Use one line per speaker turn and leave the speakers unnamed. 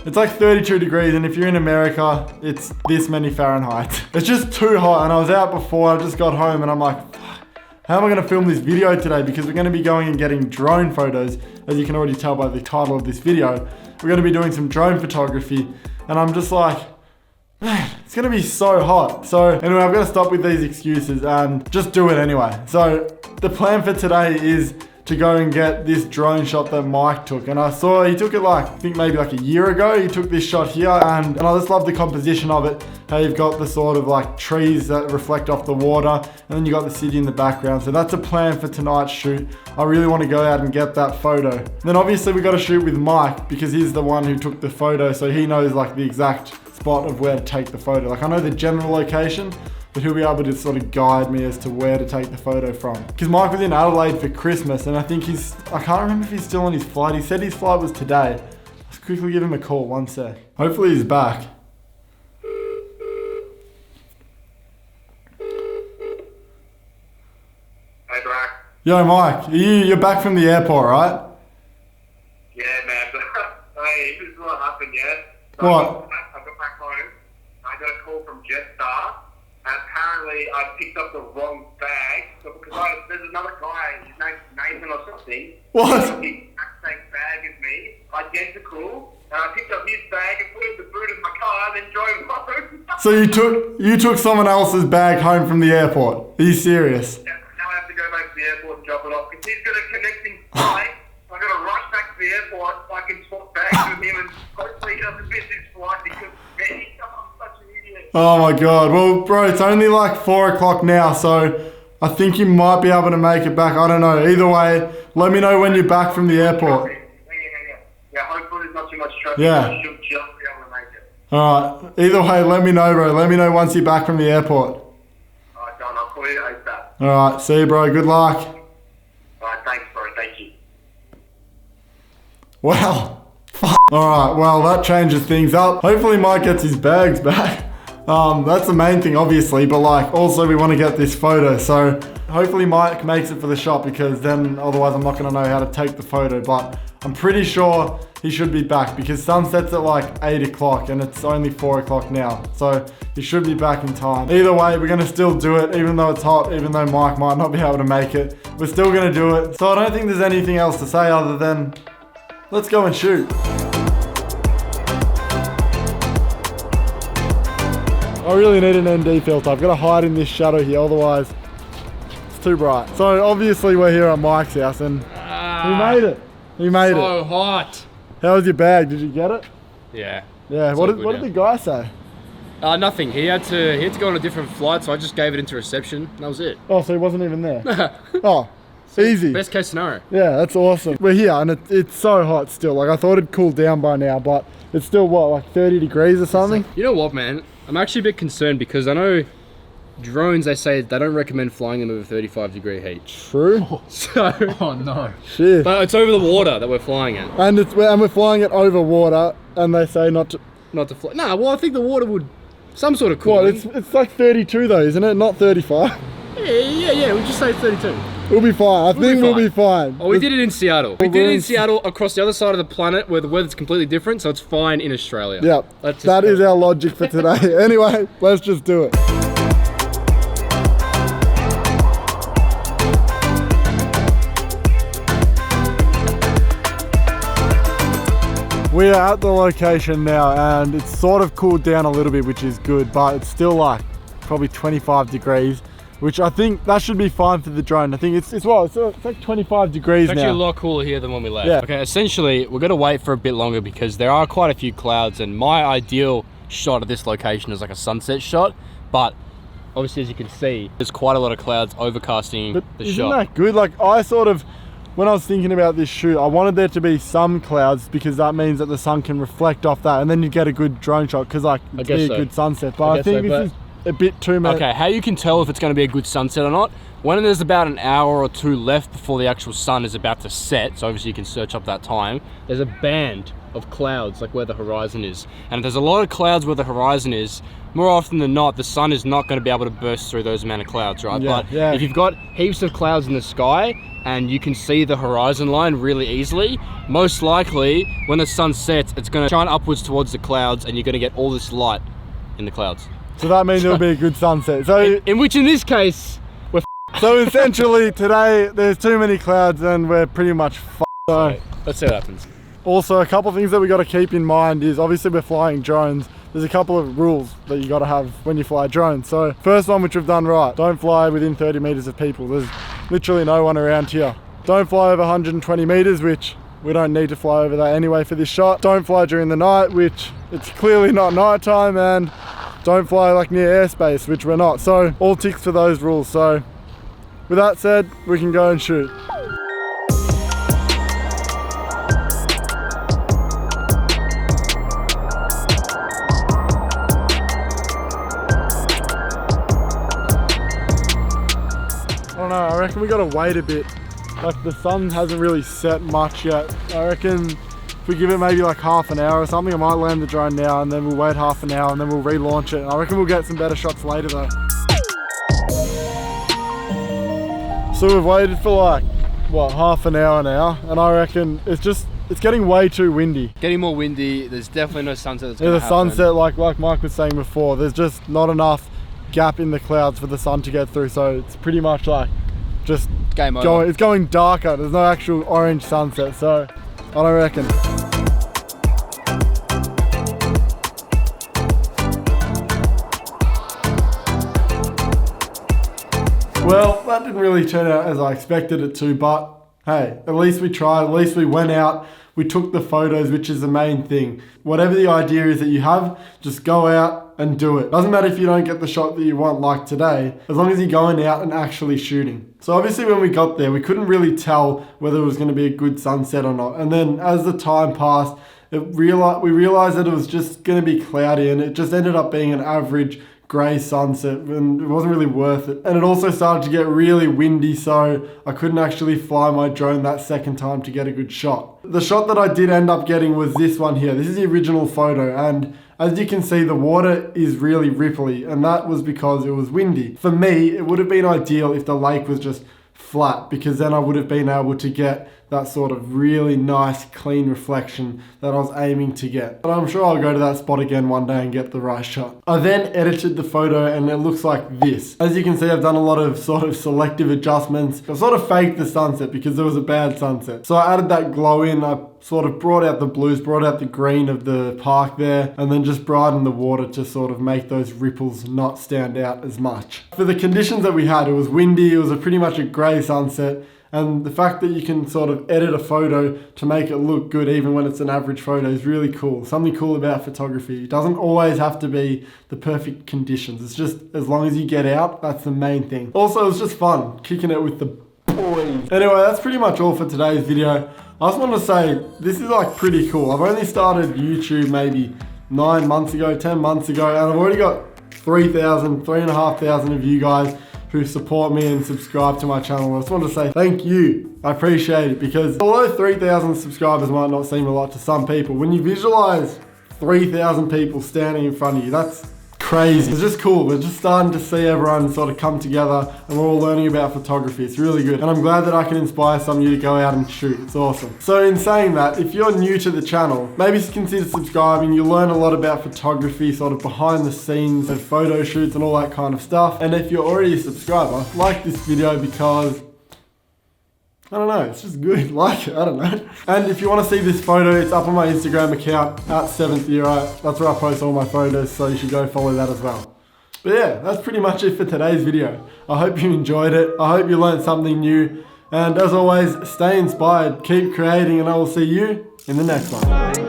It's like 32 degrees, and if you're in America, it's this many Fahrenheit. It's just too hot, and I was out before, I just got home, and I'm like, how am I gonna film this video today? Because we're gonna be going and getting drone photos, as you can already tell by the title of this video. We're gonna be doing some drone photography, and I'm just like, man, it's gonna be so hot. So anyway, I've got to stop with these excuses and just do it anyway. So the plan for today is to go and get this drone shot that Mike took. And I saw he took it like, I think maybe like a year ago. He took this shot here, and I just love the composition of it. How you've got the sort of like trees that reflect off the water, and then you got the city in the background. So that's a plan for tonight's shoot. I really want to go out and get that photo. Then obviously we got to shoot with Mike because he's the one who took the photo. So he knows like the exact spot of where to take the photo. Like I know the general location, but he'll be able to sort of guide me as to where to take the photo from. Because Mike was in Adelaide for Christmas, and I think I can't remember if he's still on his flight. He said his flight was today. Let's quickly give him a call, one sec. Hopefully he's back.
Hey, Brack.
Yo, Mike, you're back from the airport, right?
Yeah, man. Hey, this is what happened, yeah? So
What?
I got back home. I got a call from Jetstar. And apparently, I picked up the wrong bag. So because there's another guy, his name's Nathan or something.
What?
He had the exact same bag as me, identical. And I picked up his bag and put it in the boot of my car and then drove home.
So you took someone else's bag home from the airport? Are you serious?
Yeah, now I have to go back to the airport and drop it off because he's got a connecting flight. So I got to rush back to the airport so I can swap bags with him and hopefully he doesn't miss his flight because me, I'm such an idiot.
Oh my God. Well, bro, it's only like 4 o'clock now, so I think you might be able to make it back. I don't know. Either way, let me know when you're back from the airport.
Yeah, hopefully there's not too much traffic.
Yeah.
I should just be able to make it.
Alright. Either way, let me know, bro. Let me know once you're back from the airport.
Alright, Don, I'll call you ASAP.
Alright. See you, bro. Good luck.
Alright, thanks, bro. Thank you.
Well, alright, well, that changes things up. Hopefully Mike gets his bags back. That's the main thing, obviously, but like, also we want to get this photo, so hopefully Mike makes it for the shot, because then otherwise I'm not going to know how to take the photo, but I'm pretty sure he should be back because sunset's at like 8 o'clock and it's only 4 o'clock now, so he should be back in time. Either way, we're going to still do it, even though it's hot, even though Mike might not be able to make it. We're still going to do it, so I don't think there's anything else to say other than let's go and shoot. I really need an ND filter. I've got to hide in this shadow here, otherwise it's too bright. So obviously we're here at Mike's house and he made it. He made it.
So hot.
How was your bag? Did you get it?
Yeah.
Yeah. What did the guy say?
Nothing. He had to go on a different flight, so I just gave it into reception. That was it.
Oh, so he wasn't even there. Oh, easy.
Best case scenario.
Yeah, that's awesome. We're here and it's so hot still. Like I thought it'd cool down by now, but it's still what, like 30 degrees or something?
You know what, man? I'm actually a bit concerned because I know drones, they say they don't recommend flying them over 35 degree heat.
True.
So,
Oh no.
Shit.
but it's over the water that we're flying it.
And we're flying it over water, and they say not to
fly. Nah, well, I think the water would some sort of cool.
What? It's like 32 though, isn't it? Not 35.
Yeah. We'll just say 32.
We'll be fine. I think we'll be fine.
Oh, we did it in Seattle. We did it in Seattle across the other side of the planet where the weather's completely different, so it's fine in Australia.
Yep. That is our logic for today. Anyway, let's just do it. We are at the location now and it's sort of cooled down a little bit, which is good, but it's still like probably 25 degrees. Which I think that should be fine for the drone. I think it's like 25 degrees now.
It's actually a lot cooler here than when we left.
Yeah.
Okay, essentially, we're gonna wait for a bit longer because there are quite a few clouds, and my ideal shot of this location is like a sunset shot, but obviously, as you can see, there's quite a lot of clouds overcasting the shot.
Isn't that good? Like when I was thinking about this shoot, I wanted there to be some clouds because that means that the sun can reflect off that and then you get a good drone shot because like it'd be a good sunset. But I think this is a bit too much.
Okay, how you can tell if it's going to be a good sunset or not, when there's about an hour or two left before the actual sun is about to set, so obviously you can search up that time, there's a band of clouds, like where the horizon is. And if there's a lot of clouds where the horizon is, more often than not, the sun is not going to be able to burst through those amount of clouds, right?
Yeah,
But
yeah.
if you've got heaps of clouds in the sky and you can see the horizon line really easily, most likely when the sun sets, it's going to shine upwards towards the clouds and you're going to get all this light in the clouds.
So that means it'll be a good sunset. So
In which, in this case, we're
so essentially today there's too many clouds and we're pretty much f***ed. So
let's see what happens.
also a couple of things that we got to keep in mind is obviously we're flying drones. There's a couple of rules that you got to have when you fly drones. So first one, which we've done right, don't fly within 30 meters of people. There's literally no one around here. Don't fly over 120 meters, which we don't need to fly over that anyway for this shot. Don't fly during the night, which it's clearly not nighttime, and don't fly like near airspace, which we're not. So all ticks for those rules. So with that said, we can go and shoot. I don't know, I reckon we gotta wait a bit. Like the sun hasn't really set much yet. I reckon if we give it maybe like half an hour or something, I might land the drone now and then we'll wait half an hour and then we'll relaunch it. I reckon we'll get some better shots later though. So we've waited for like, what, half an hour now, and I reckon it's getting way too windy.
Getting more windy, there's definitely no sunset that's
Yeah,
gonna
the
happen.
sunset, like Mike was saying before, there's just not enough gap in the clouds for the sun to get through, so it's pretty much like just
Game over.
it's going darker. There's no actual orange sunset, so I don't reckon. Well, that didn't really turn out as I expected it to, but hey, at least we tried, at least we went out, we took the photos, which is the main thing. Whatever the idea is that you have, just go out and do it. Doesn't matter if you don't get the shot that you want like today, as long as you're going out and actually shooting. So obviously when we got there, we couldn't really tell whether it was going to be a good sunset or not. And then as the time passed, we realized that it was just going to be cloudy, and it just ended up being an average grey sunset, and it wasn't really worth it. And it also started to get really windy, so I couldn't actually fly my drone that second time to get a good shot. The shot that I did end up getting was this one here. This is the original photo, and as you can see, the water is really ripply, and that was because it was windy. For me, it would have been ideal if the lake was just flat, because then I would have been able to get that sort of really nice clean reflection that I was aiming to get. But I'm sure I'll go to that spot again one day and get the right shot. I then edited the photo and it looks like this. As you can see, I've done a lot of sort of selective adjustments. I've sort of faked the sunset because there was a bad sunset. So I added that glow in, I sort of brought out the blues, brought out the green of the park there, and then just brightened the water to sort of make those ripples not stand out as much. For the conditions that we had, it was windy, it was pretty much a grey sunset, and the fact that you can sort of edit a photo to make it look good even when it's an average photo is really cool. Something cool about photography. It doesn't always have to be the perfect conditions. It's just as long as you get out, that's the main thing. Also, it was just fun kicking it with the boys. Anyway, that's pretty much all for today's video. I just want to say, this is like pretty cool. I've only started YouTube maybe 9 months ago, 10 months ago, and I've already got 3,500 of you guys who support me and subscribe to my channel. I just want to say thank you. I appreciate it, because although 3,000 subscribers might not seem a lot to some people, when you visualize 3,000 people standing in front of you, that's crazy. It's just cool. We're just starting to see everyone sort of come together and we're all learning about photography. It's really good. And I'm glad that I can inspire some of you to go out and shoot. It's awesome. So in saying that, if you're new to the channel, maybe consider subscribing. You'll learn a lot about photography, sort of behind the scenes of photo shoots and all that kind of stuff. And if you're already a subscriber, like this video because I don't know, it's just good, like it, I don't know. And if you want to see this photo, it's up on my Instagram account, @7thyearite. That's where I post all my photos, so you should go follow that as well. But yeah, that's pretty much it for today's video. I hope you enjoyed it. I hope you learned something new. And as always, stay inspired, keep creating, and I will see you in the next one.